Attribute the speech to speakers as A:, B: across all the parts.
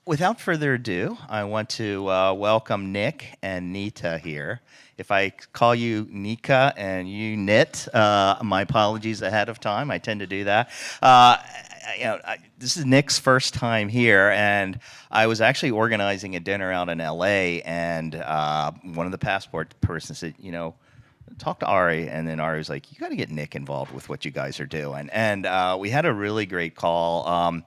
A: Without further ado, I want to welcome Nick and Nita here. If I call you Nika and you Nit, my apologies ahead of time. I tend to do that. This is Nick's first time here, and I was actually organizing a dinner out in LA, and one of the passport persons said, talk to Ari, and then Ari was like, "You got to get Nick involved with what you guys are doing." And we had a really great call.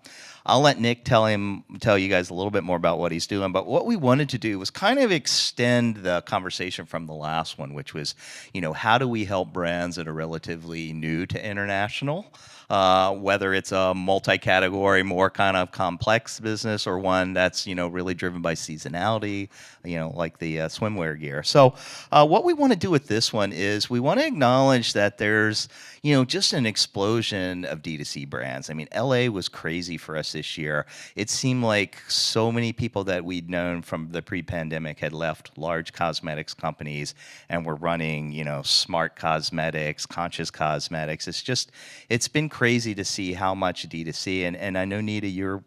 A: I'll let Nick tell you guys a little bit more about what he's doing. But what we wanted to do was kind of extend the conversation from the last one, which was, how do we help brands that are relatively new to international? Whether it's a multi-category, more kind of complex business, or one that's really driven by seasonality, like the swimwear gear. So what we want to do with this one is we want to acknowledge that there's just an explosion of D2C brands. I mean, LA was crazy for us this year. It seemed like so many people that we'd known from the pre-pandemic had left large cosmetics companies and were running, smart cosmetics, conscious cosmetics. It's been crazy to see how much D2C, and I know, Nita, you're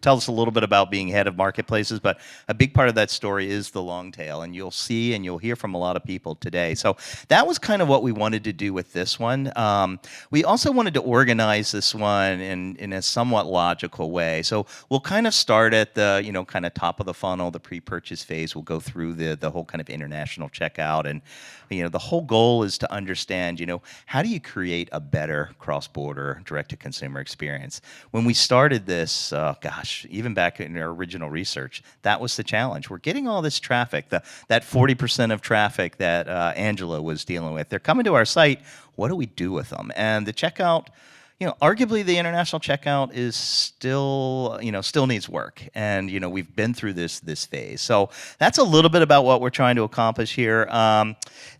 A: tell us a little bit about being head of marketplaces, but a big part of that story is the long tail, and you'll see and you'll hear from a lot of people today. So that was kind of what we wanted to do with this one. We also wanted to organize this one in a somewhat logical way. So we'll kind of start at the kind of top of the funnel, the pre-purchase phase. We'll go through the whole kind of international checkout, and the whole goal is to understand how do you create a better cross-border direct-to-consumer experience. When we started this, even back in our original research, that was the challenge. We're getting all this traffic, that 40% of traffic that Angela was dealing with. They're coming to our site. What do we do with them? And the checkout, arguably the international checkout is still needs work. And, we've been through this phase. So that's a little bit about what we're trying to accomplish here.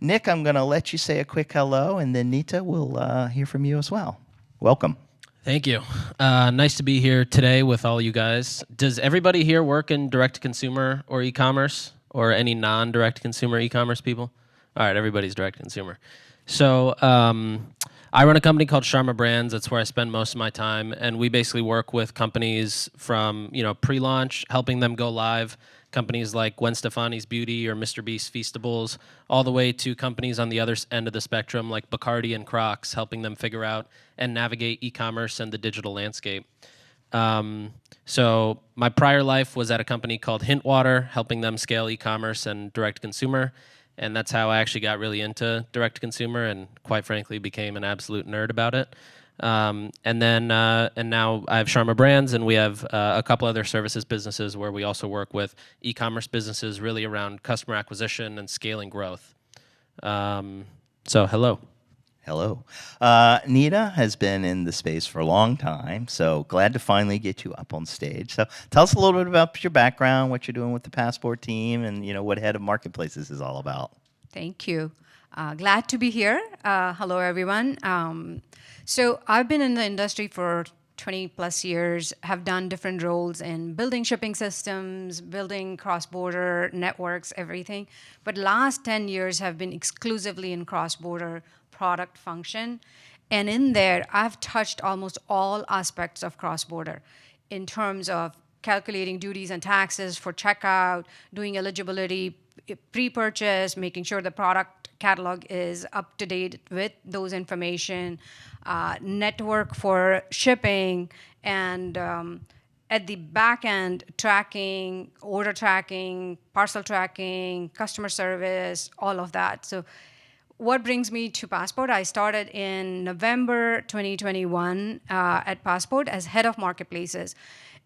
A: Nick, I'm going to let you say a quick hello, and then Nita will hear from you as well. Welcome.
B: Thank you. Nice to be here today with all you guys. Does everybody here work in direct-to-consumer or e-commerce, or any non-direct-to-consumer e-commerce people? All right, everybody's direct-to-consumer. So I run a company called Sharma Brands. That's where I spend most of my time, and we basically work with companies from pre-launch, helping them go live. Companies like Gwen Stefani's Beauty or Mr. Beast Feastables, all the way to companies on the other end of the spectrum like Bacardi and Crocs, helping them figure out and navigate e-commerce and the digital landscape. So my prior life was at a company called Hintwater, helping them scale e-commerce and direct-to-consumer. And that's how I actually got really into direct-to-consumer and, quite frankly, became an absolute nerd about it. And now I have Sharma Brands, and we have a couple other services businesses where we also work with e-commerce businesses really around customer acquisition and scaling growth. So hello.
A: Hello. Nita has been in the space for a long time, so glad to finally get you up on stage. So tell us a little bit about your background, what you're doing with the Passport team, and what Head of Marketplaces is all about.
C: Thank you. Glad to be here. Hello, everyone. So I've been in the industry for 20 plus years, have done different roles in building shipping systems, building cross-border networks, everything. But last 10 years have been exclusively in cross-border product function. And in there, I've touched almost all aspects of cross-border in terms of calculating duties and taxes for checkout, doing eligibility, pre-purchase, making sure the product catalog is up to date with those information, network for shipping, and at the back end, tracking, order tracking, parcel tracking, customer service, all of that. So what brings me to Passport? I started in November 2021 at Passport as head of marketplaces.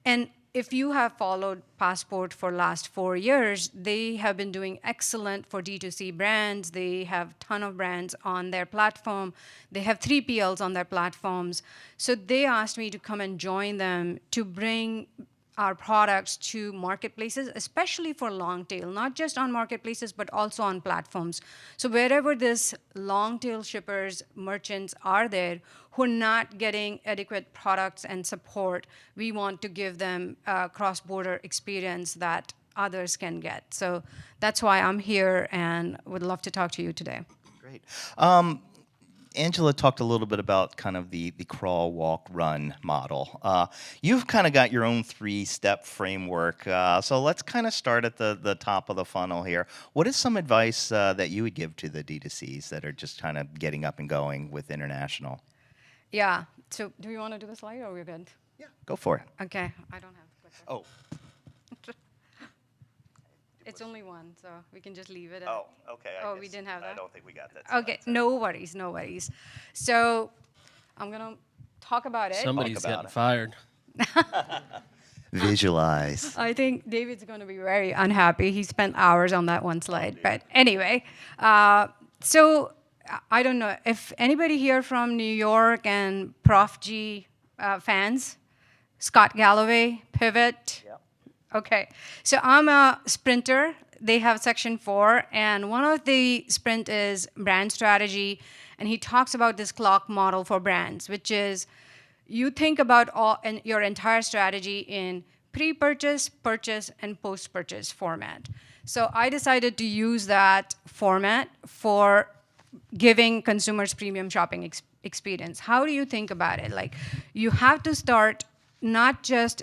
C: And if you have followed Passport for last 4 years, they have been doing excellent for D2C brands. They have a ton of brands on their platform. They have 3PLs on their platforms. So they asked me to come and join them to bring our products to marketplaces, especially for long tail, not just on marketplaces, but also on platforms. So wherever this long tail shippers, merchants are there who are not getting adequate products and support, we want to give them a cross-border experience that others can get. So that's why I'm here and would love to talk to you today.
A: Great. Angela talked a little bit about kind of the crawl, walk, run model. You've kind of got your own 3-step framework. So let's kind of start at the top of the funnel here. What is some advice that you would give to the D2Cs that are just kind of getting up and going with international?
C: Yeah. So do you want to do the slide or we're good?
A: Yeah, go for it.
C: Okay. I don't have the clicker.
A: Oh.
C: It's only one, so we can just leave it.
A: Oh, okay.
C: Oh, we didn't have that?
A: I don't think we got that.
C: Okay, no worries, no worries. So I'm going to talk about it.
B: Somebody's
A: about
B: getting
A: it.
B: fired.
A: Visualize.
C: I think David's going to be very unhappy. He spent hours on that one slide. But anyway, so I don't know if anybody here from New York and Prof G fans, Scott Galloway, Pivot.
A: Yep.
C: Okay, so I'm a sprinter. They have section 4, and one of the sprint is brand strategy, and he talks about this clock model for brands, which is you think about your entire strategy in pre-purchase, purchase, and post-purchase format. So I decided to use that format for giving consumers premium shopping experience. How do you think about it? Like, you have to start not just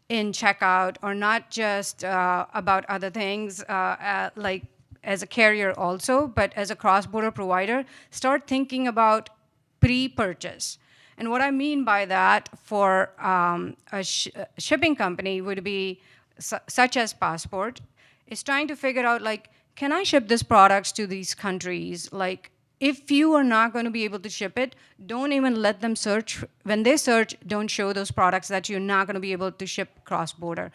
C: in checkout or not just about other things like as a carrier also, but as a cross-border provider, start thinking about pre-purchase. And what I mean by that for a shipping company would be such as Passport, is trying to figure out, like, can I ship these products to these countries? Like, if you are not going to be able to ship it, don't even let them search. When they search, don't show those products that you're not going to be able to ship cross-border.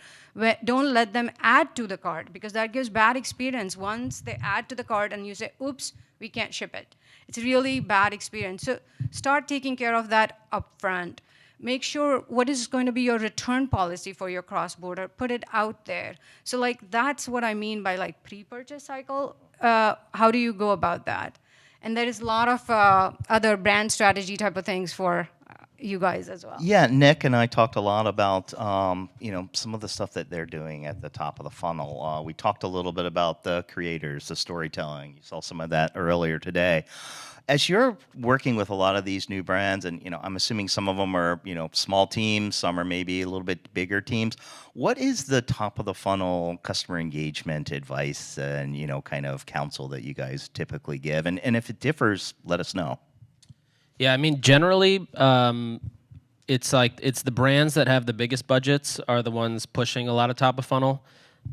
C: Don't let them add to the cart, because that gives bad experience. Once they add to the cart and you say, oops, we can't ship it. It's a really bad experience. So start taking care of that upfront. Make sure what is going to be your return policy for your cross-border. Put it out there. So like that's what I mean by like pre-purchase cycle. How do you go about that? And there is a lot of other brand strategy type of things for you guys as well.
A: Yeah, Nick and I talked a lot about some of the stuff that they're doing at the top of the funnel. We talked a little bit about the creators, the storytelling. You saw some of that earlier today. As you're working with a lot of these new brands, and I'm assuming some of them are small teams, some are maybe a little bit bigger teams. What is the top of the funnel customer engagement advice and kind of counsel that you guys typically give? And if it differs, let us know.
B: Yeah, I mean, generally, it's the brands that have the biggest budgets are the ones pushing a lot of top of funnel.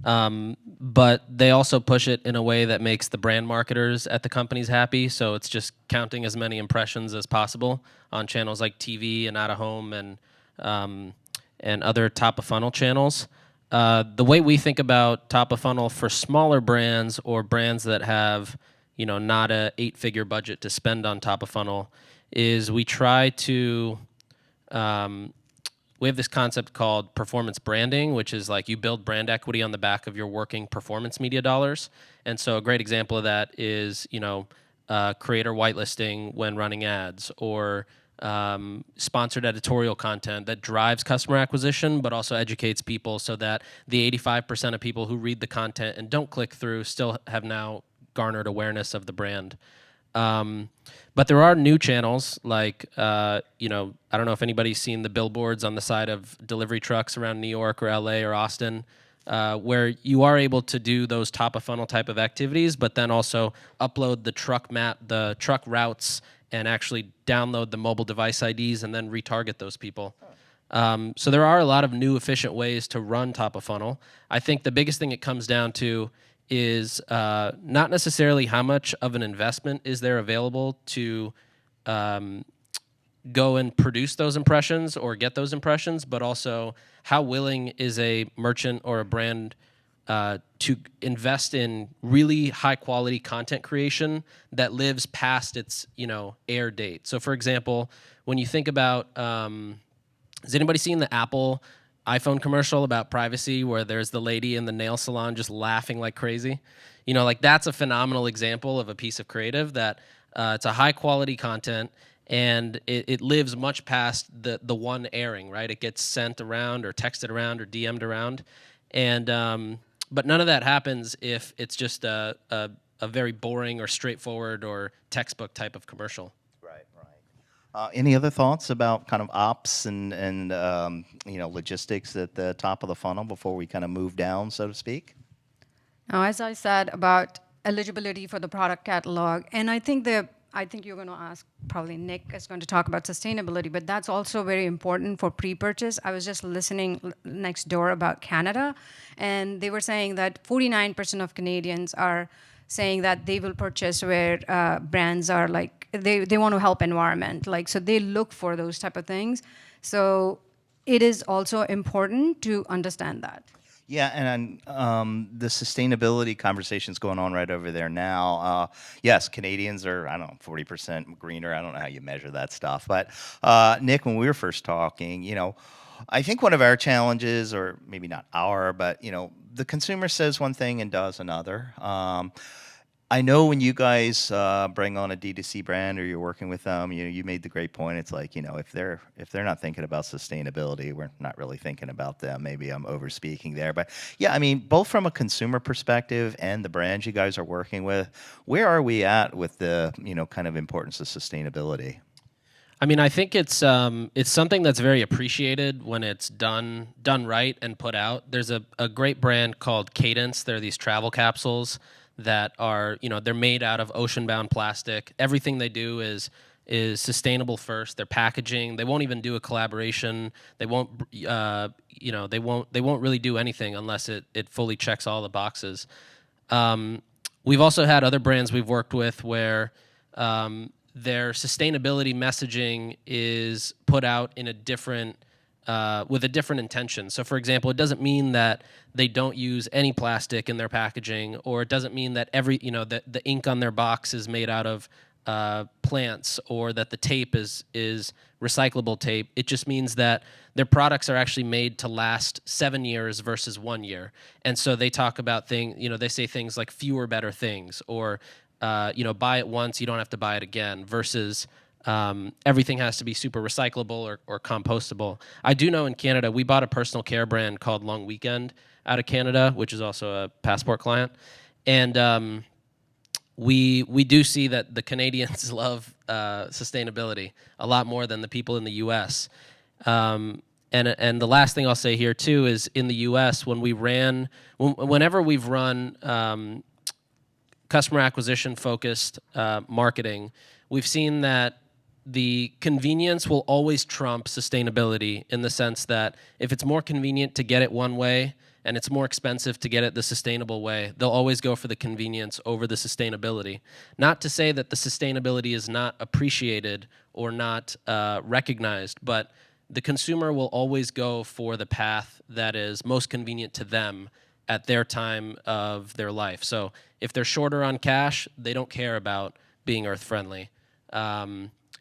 B: But they also push it in a way that makes the brand marketers at the companies happy. So it's just counting as many impressions as possible on channels like TV and out of home and other top of funnel channels. The way we think about top of funnel for smaller brands or brands that have not a 8-figure budget to spend on top of funnel is we try to we have this concept called performance branding, which is like you build brand equity on the back of your working performance media dollars. And so a great example of that is, creator whitelisting when running ads, or sponsored editorial content that drives customer acquisition, but also educates people so that the 85% of people who read the content and don't click through still have now garnered awareness of the brand. But there are new channels like, I don't know if anybody's seen the billboards on the side of delivery trucks around New York or LA or Austin, where you are able to do those top of funnel type of activities, but then also upload the truck map, the truck routes, and actually download the mobile device IDs and then retarget those people. So there are a lot of new efficient ways to run top of funnel. I think the biggest thing it comes down to is not necessarily how much of an investment is there available to go and produce those impressions or get those impressions, but also how willing is a merchant or a brand to invest in really high quality content creation that lives past its air date. So for example, when you think about, has anybody seen the Apple iPhone commercial about privacy where there's the lady in the nail salon just laughing like crazy? That's a phenomenal example of a piece of creative that it's a high quality content and it lives much past the one airing, right? It gets sent around or texted around or DM'd around. And but none of that happens if it's just a very boring or straightforward or textbook type of commercial.
A: Right. Any other thoughts about kind of ops and logistics at the top of the funnel before we kind of move down, so to speak?
C: Now, as I said about eligibility for the product catalog, and I think you're going to ask, probably Nick is going to talk about sustainability, but that's also very important for pre-purchase. I was just listening next door about Canada, and they were saying that 49% of Canadians are saying that they will purchase where brands are like, they want to help environment. Like, so they look for those type of things. So it is also important to understand that.
A: Yeah, and the sustainability conversation's going on right over there now. Yes, Canadians are, I don't know, 40% greener. I don't know how you measure that stuff. But Nick, when we were first talking, I think one of our challenges, or maybe not our, but the consumer says one thing and does another. I know when you guys bring on a D2C brand or you're working with them, you made the great point. It's like, if they're not thinking about sustainability, we're not really thinking about them. Maybe I'm over speaking there, but yeah, I mean, both from a consumer perspective and the brands you guys are working with, where are we at with the kind of importance of sustainability?
B: I mean, I think it's something that's very appreciated when it's done right and put out. There's a great brand called Cadence. They're these travel capsules that are, they're made out of ocean-bound plastic. Everything they do is sustainable first. Their packaging, they won't even do a collaboration. They won't, they won't really do anything unless it fully checks all the boxes. We've also had other brands we've worked with where their sustainability messaging is put out in a different with a different intention. So, for example, it doesn't mean that they don't use any plastic in their packaging, or it doesn't mean that that the ink on their box is made out of plants, or that the tape is recyclable tape. It just means that their products are actually made to last 7 years versus 1 year. And so they talk about they say things like fewer better things, or buy it once, you don't have to buy it again, versus everything has to be super recyclable or compostable. I do know in Canada, we bought a personal care brand called Long Weekend out of Canada, which is also a Passport client. And we do see that the Canadians love sustainability a lot more than the people in the U.S. And the last thing I'll say here too is in the U.S. whenever we've run customer acquisition focused marketing, we've seen that the convenience will always trump sustainability, in the sense that if it's more convenient to get it one way and it's more expensive to get it the sustainable way, they'll always go for the convenience over the sustainability. Not to say that the sustainability is not appreciated or not recognized, but the consumer will always go for the path that is most convenient to them at their time of their life. So if they're shorter on cash, they don't care about being earth-friendly.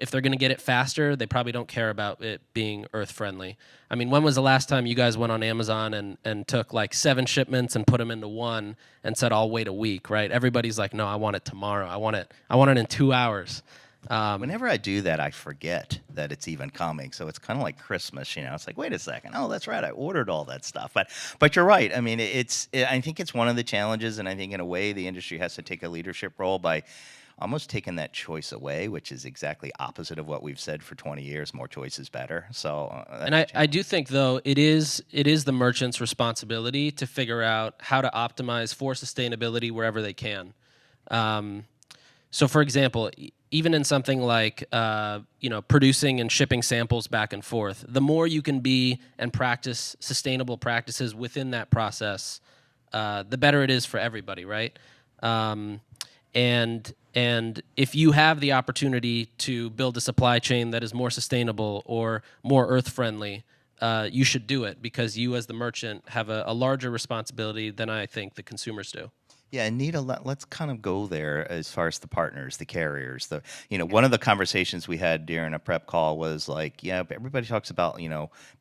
B: If they're going to get it faster, they probably don't care about it being earth-friendly. I mean, when was the last time you guys went on Amazon and took like 7 shipments and put them into one and said, I'll wait a week, right? Everybody's like, no, I want it tomorrow. I want it in 2 hours.
A: Whenever I do that, I forget that it's even coming. So it's kind of like Christmas, It's like, wait a second. Oh, that's right. I ordered all that stuff. But you're right. I mean, I think it's one of the challenges, and I think in a way the industry has to take a leadership role by almost taking that choice away, which is exactly opposite of what we've said for 20 years. More choice is better. So,
B: and I do think, though, it is the merchant's responsibility to figure out how to optimize for sustainability wherever they can. So, for example, even in something like producing and shipping samples back and forth, the more you can be and practice sustainable practices within that process, the better it is for everybody, right? And if you have the opportunity to build a supply chain that is more sustainable or more earth-friendly, you should do it, because you as the merchant have a larger responsibility than I think the consumers do.
A: Yeah, and Nita, let's kind of go there as far as the partners, the carriers. One of the conversations we had during a prep call was like, yeah, everybody talks about,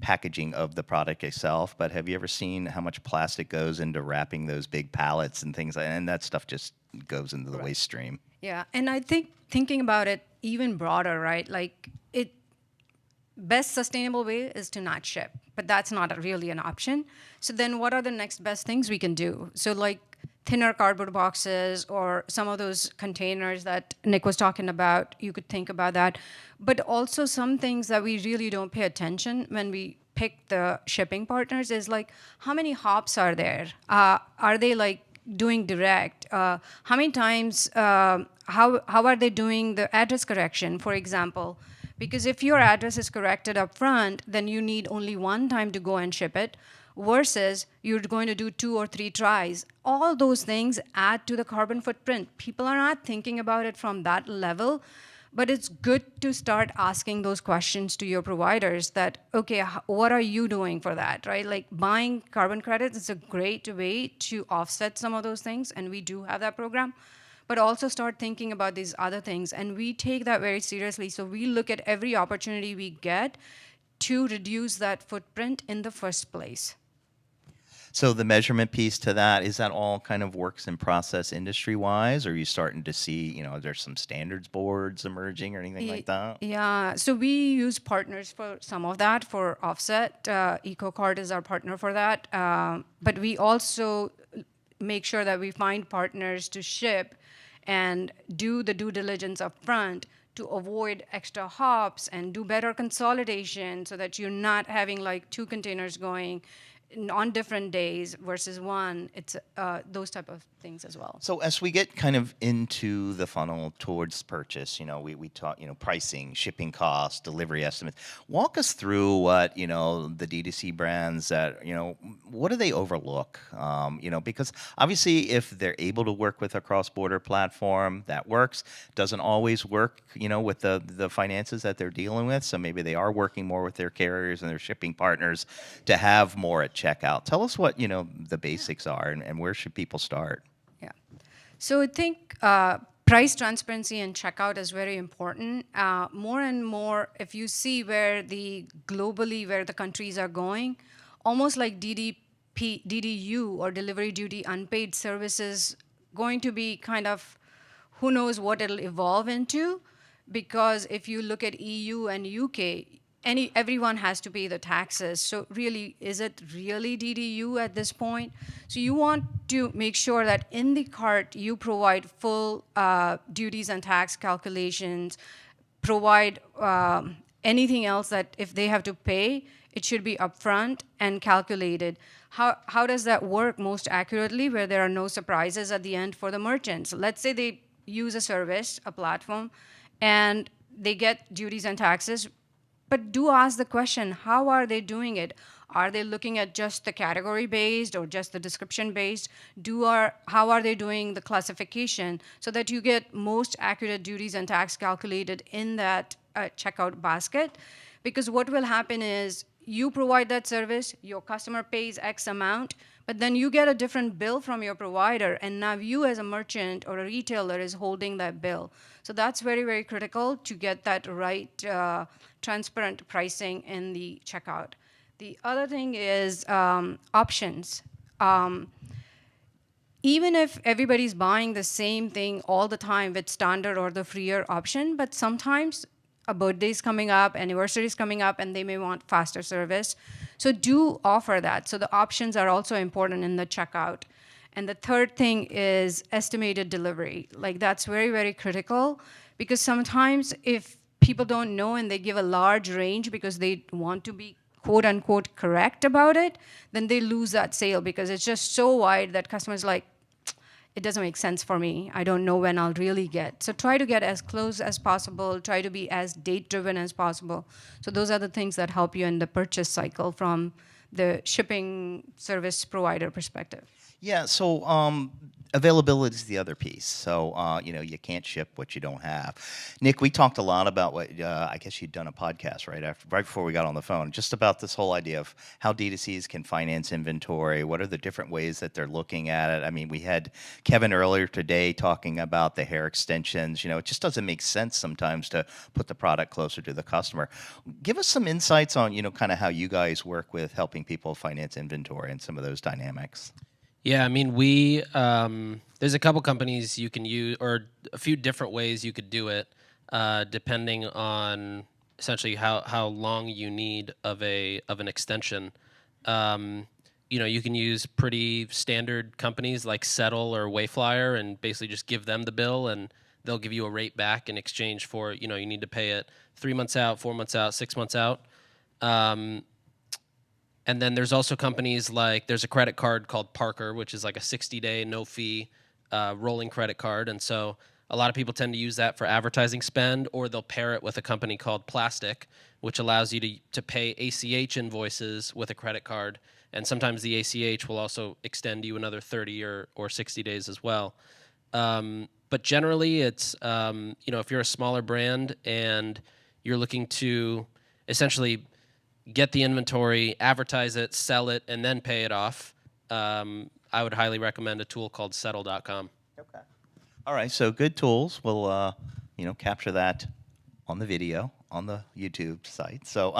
A: packaging of the product itself, but have you ever seen how much plastic goes into wrapping those big pallets and things? And that stuff just goes into the waste stream.
C: Yeah, and I think thinking about it even broader, right? Like, best sustainable way is to not ship, but that's not really an option. So then what are the next best things we can do? So like, thinner cardboard boxes or some of those containers that Nick was talking about. You could think about that. But also some things that we really don't pay attention when we pick the shipping partners is like, how many hops are there? Are they like doing direct? How many times, how are they doing the address correction, for example? Because if your address is corrected up front, then you need only one time to go and ship it, versus you're going to do 2 or 3 tries. All those things add to the carbon footprint. People are not thinking about it from that level, but it's good to start asking those questions to your providers that, okay, what are you doing for that, right? Like buying carbon credits is a great way to offset some of those things, and we do have that program. But also start thinking about these other things. And we take that very seriously. So we look at every opportunity we get to reduce that footprint in the first place.
A: So the measurement piece to that, is that all kind of works in process industry-wise? Or are you starting to see, there's some standards boards emerging or anything like that?
C: Yeah, so we use partners for some of that for offset. EcoCard is our partner for that. But we also make sure that we find partners to ship and do the due diligence up front to avoid extra hops and do better consolidation so that you're not having like 2 containers going on different days versus one. It's those type of things as well.
A: So as we get kind of into the funnel towards purchase, we talk, pricing, shipping costs, delivery estimates. Walk us through what, the DTC brands that, what do they overlook? Because obviously if they're able to work with a cross-border platform, that works. Doesn't always work, with the finances that they're dealing with. So maybe they are working more with their carriers and their shipping partners to have more at checkout. Tell us what, the basics are and where should people start?
C: Yeah. So I think price transparency and checkout is very important. More and more, if you see where where the countries are going, almost like DDU or delivery duty unpaid services going to be kind of, who knows what it'll evolve into, because if you look at EU and UK, everyone has to pay the taxes. So really, is it really DDU at this point? So you want to make sure that in the cart you provide full duties and tax calculations, provide anything else that if they have to pay, it should be upfront and calculated. How does that work most accurately where there are no surprises at the end for the merchants? Let's say they use a service, a platform, and they get duties and taxes. But do ask the question, how are they doing it? Are they looking at just the category based or just the description based? How are they doing the classification so that you get most accurate duties and tax calculated in that checkout basket? Because what will happen is you provide that service, your customer pays X amount, but then you get a different bill from your provider, and now you as a merchant or a retailer is holding that bill. So that's very, very critical to get that right transparent pricing in the checkout. The other thing is options. Even if everybody's buying the same thing all the time with standard or the freer option, but sometimes a birthday is coming up, anniversary is coming up, and they may want faster service. So do offer that. So the options are also important in the checkout. And the third thing is estimated delivery. Like that's very, very critical, because sometimes if people don't know and they give a large range because they want to be quote unquote correct about it, then they lose that sale because it's just so wide that customers like, it doesn't make sense for me. I don't know when I'll really get. So try to get as close as possible. Try to be as date-driven as possible. So those are the things that help you in the purchase cycle from the shipping service provider perspective.
A: Yeah, so availability is the other piece. So, you can't ship what you don't have. Nick, we talked a lot about what, I guess you'd done a podcast right before we got on the phone, just about this whole idea of how DTCs can finance inventory. What are the different ways that they're looking at it? I mean, we had Kevin earlier today talking about the hair extensions. It just doesn't make sense sometimes to put the product closer to the customer. Give us some insights on, kind of how you guys work with helping people finance inventory and some of those dynamics.
B: Yeah, I mean, there's a couple companies you can use, or a few different ways you could do it, depending on essentially how long you need of an extension. you can use pretty standard companies like Settle or Wayflyer and basically just give them the bill and they'll give you a rate back in exchange for, you need to pay it 3 months out, 4 months out, 6 months out. And then there's also companies like, there's a credit card called Parker, which is like a 60-day no fee rolling credit card. And so a lot of people tend to use that for advertising spend, or they'll pair it with a company called Plastic, which allows you to pay ACH invoices with a credit card. And sometimes the ACH will also extend you another 30 or 60 days as well. But generally, it's, if you're a smaller brand and you're looking to essentially get the inventory, advertise it, sell it, and then pay it off, I would highly recommend a tool called Settle.com.
A: Okay. All right, so good tools. We'll, capture that on the video on the YouTube site. So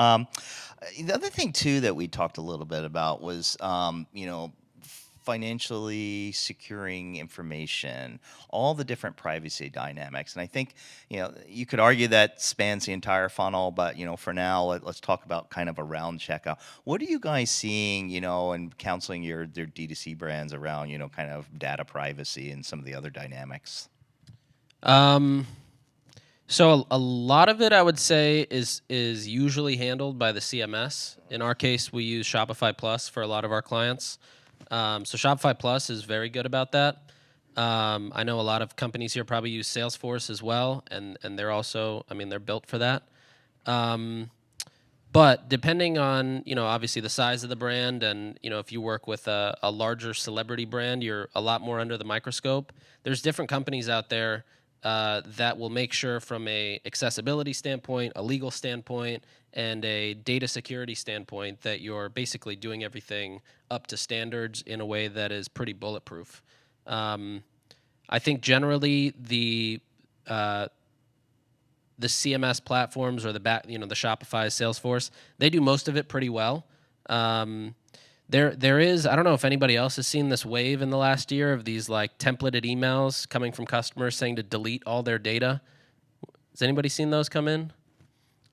A: the other thing, too, that we talked a little bit about was, financially securing information, all the different privacy dynamics. And I think, you could argue that spans the entire funnel, but, for now, let's talk about kind of around checkout. What are you guys seeing, and counseling their D2C brands around, kind of data privacy and some of the other dynamics?
B: So a lot of it, I would say, is usually handled by the CMS. In our case, we use Shopify Plus for a lot of our clients. So Shopify Plus is very good about that. I know a lot of companies here probably use Salesforce as well, and they're also, they're built for that. But depending on, obviously the size of the brand and, if you work with a larger celebrity brand, you're a lot more under the microscope. There's different companies out there that will make sure from a accessibility standpoint, a legal standpoint, and a data security standpoint that you're basically doing everything up to standards in a way that is pretty bulletproof. I think generally the CMS platforms or the Shopify, Salesforce, they do most of it pretty well. There is, I don't know if anybody else has seen this wave in the last year of these like templated emails coming from customers saying to delete all their data. Has anybody seen those come in?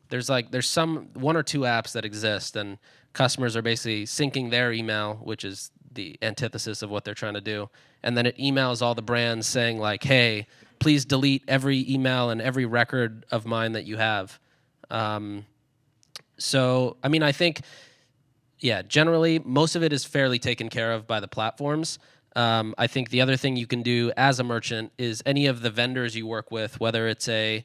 B: There's some 1 or 2 apps that exist, and customers are basically syncing their email, which is the antithesis of what they're trying to do, and then it emails all the brands saying like, hey, please delete every email and every record of mine that you have. So, I think, yeah, generally, most of it is fairly taken care of by the platforms. I think the other thing you can do as a merchant is any of the vendors you work with, whether it's an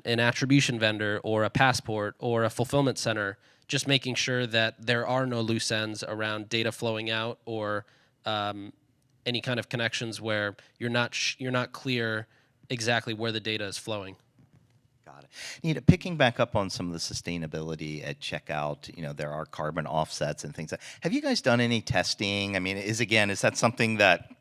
B: attribution vendor or a passport or a fulfillment center, just making sure that there are no loose ends around data flowing out or any kind of connections where you're not clear exactly where the data is flowing.
A: Got it. Nita, picking back up on some of the sustainability at checkout, there are carbon offsets and things. Have you guys done any testing? Is that something that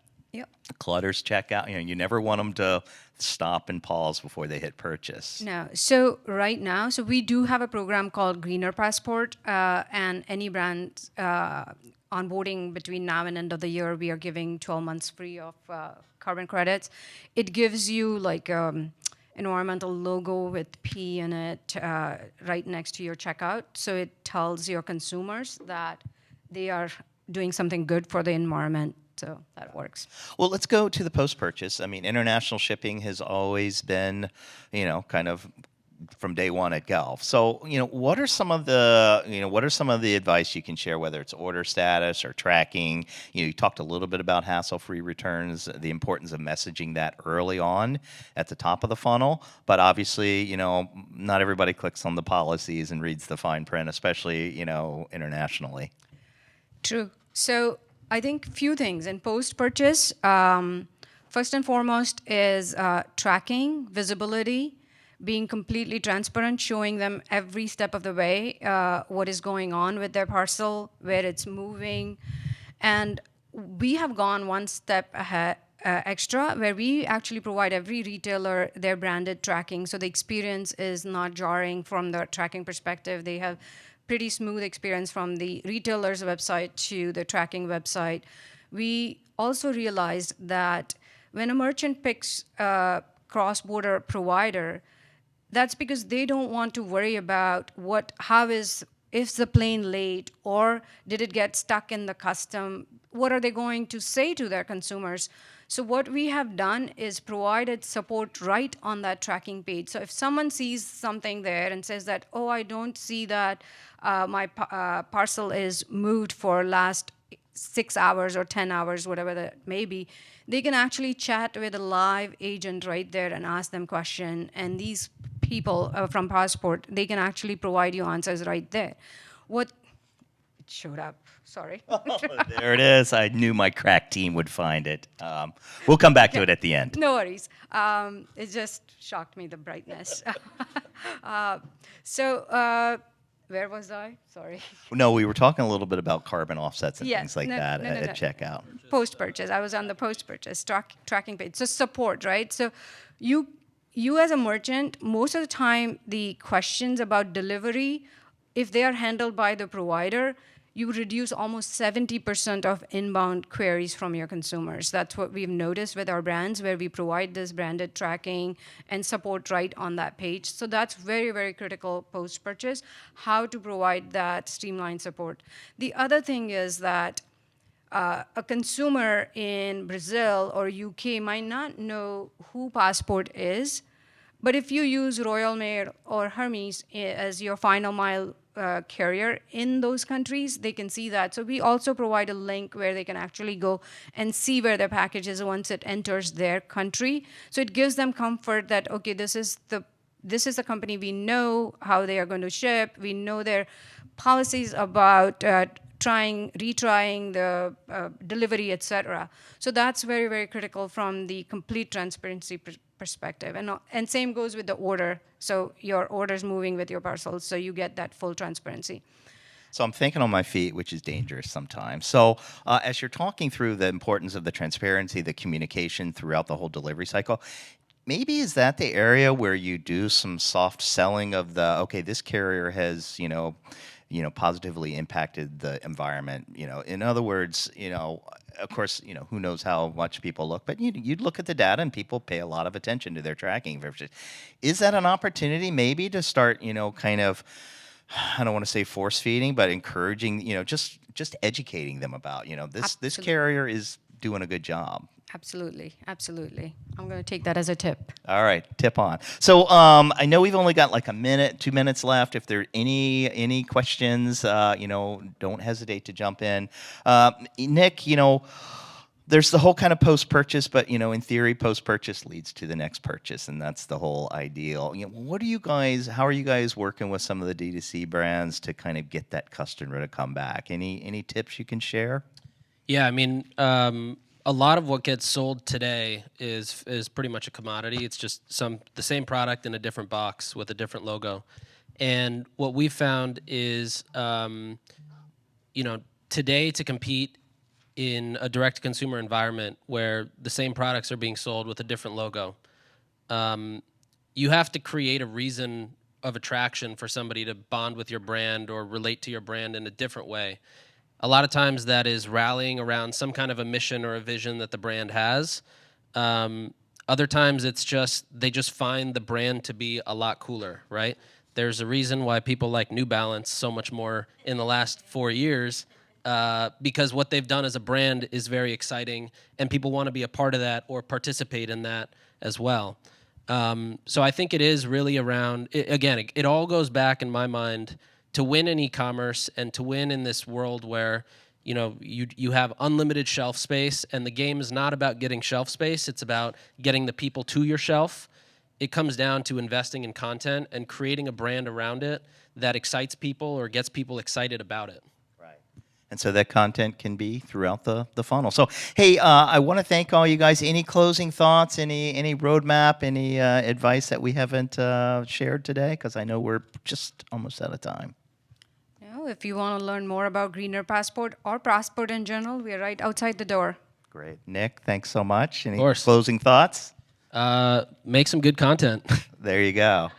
A: clutters checkout? You never want them to stop and pause before they hit purchase.
C: No. So right now, we do have a program called Greener Passport, and any brand onboarding between now and end of the year, we are giving 12 months free of carbon credits. It gives you like environmental logo with P in it right next to your checkout. So it tells your consumers that they are doing something good for the environment. So that works.
A: Well, let's go to the post-purchase. International shipping has always been, kind of from day one at Gulf. So, what are some of the advice you can share, whether it's order status or tracking? You talked a little bit about hassle-free returns, the importance of messaging that early on at the top of the funnel. But obviously, not everybody clicks on the policies and reads the fine print, especially, internationally.
C: True. So I think few things in post-purchase. First and foremost is tracking, visibility, being completely transparent, showing them every step of the way what is going on with their parcel, where it's moving. And we have gone one step ahead, extra, where we actually provide every retailer their branded tracking, so the experience is not jarring from the tracking perspective. They have pretty smooth experience from the retailer's website to the tracking website. We also realized that when a merchant picks a cross-border provider, that's because they don't want to worry about how is Is the plane late, or did it get stuck in the custom? What are they going to say to their consumers? So what we have done is provided support right on that tracking page. So if someone sees something there and says that, oh, I don't see that my parcel is moved for last 6 hours or 10 hours, whatever that may be, they can actually chat with a live agent right there and ask them question. And these people from Passport, they can actually provide you answers right there. What it showed up, sorry.
A: There it is. I knew my crack team would find it. We'll come back to it at the end.
C: No worries. It just shocked me, the brightness. So where was I? Sorry.
A: No, we were talking a little bit about carbon offsets and
C: Yes.
A: things like
C: No,
A: that
C: no, no,
A: at
C: no.
A: checkout.
C: Post-purchase. I was on the post-purchase tracking page. So support, right? So you as a merchant, most of the time, the questions about delivery, if they are handled by the provider, you reduce almost 70% of inbound queries from your consumers. That's what we've noticed with our brands, where we provide this branded tracking and support right on that page. So that's very, very critical post-purchase, how to provide that streamlined support. The other thing is that a consumer in Brazil or UK might not know who Passport is, but if you use Royal Mail or Hermes as your final mile carrier in those countries, they can see that. So we also provide a link where they can actually go and see where their package is once it enters their country. So it gives them comfort that, okay, this is the company, we know how they are going to ship, we know their policies about retrying the delivery, etc. So that's very, very critical from the complete transparency perspective. And same goes with the order. So your order's moving with your parcels, so you get that full transparency.
A: So I'm thinking on my feet, which is dangerous sometimes. So as you're talking through the importance of the transparency, the communication throughout the whole delivery cycle, maybe is that the area where you do some soft selling of the, okay, this carrier has, positively impacted the environment. In other words, of course, who knows how much people look, but you'd look at the data and people pay a lot of attention to their tracking. Is that an opportunity maybe to start, kind of, I don't want to say force feeding, but encouraging, just educating them about, this carrier is doing a good job.
C: Absolutely. I'm going to take that as a tip.
A: All right, tip on. So I know we've only got like a minute, 2 minutes left. If there are any questions, don't hesitate to jump in. Nick, there's the whole kind of post-purchase, but in theory, post-purchase leads to the next purchase, and that's the whole ideal. How are you guys working with some of the D2C brands to kind of get that customer to come back? Any tips you can share?
B: Yeah, I mean, a lot of what gets sold today is pretty much a commodity. It's just the same product in a different box with a different logo. And what we found is, today to compete in a direct-to-consumer environment where the same products are being sold with a different logo, you have to create a reason of attraction for somebody to bond with your brand or relate to your brand in a different way. A lot of times that is rallying around some kind of a mission or a vision that the brand has. Other times it's they just find the brand to be a lot cooler, right? There's a reason why people like New Balance so much more in the last 4 years, because what they've done as a brand is very exciting, and people want to be a part of that or participate in that as well. So I think it is really around, it all goes back in my mind to win in e-commerce and to win in this world where you have unlimited shelf space, and the game is not about getting shelf space, it's about getting the people to your shelf. It comes down to investing in content and creating a brand around it that excites people or gets people excited about it.
A: Right. And so that content can be throughout the funnel. So, hey, I want to thank all you guys. Any closing thoughts, any roadmap, any advice that we haven't shared today? Because I know we're just almost out of time.
C: If you want to learn more about Greener Passport or Passport in general, we are right outside the door.
A: Great. Nick, thanks so much. Any
B: course.
A: closing thoughts?
B: Make some good content.
A: There you go.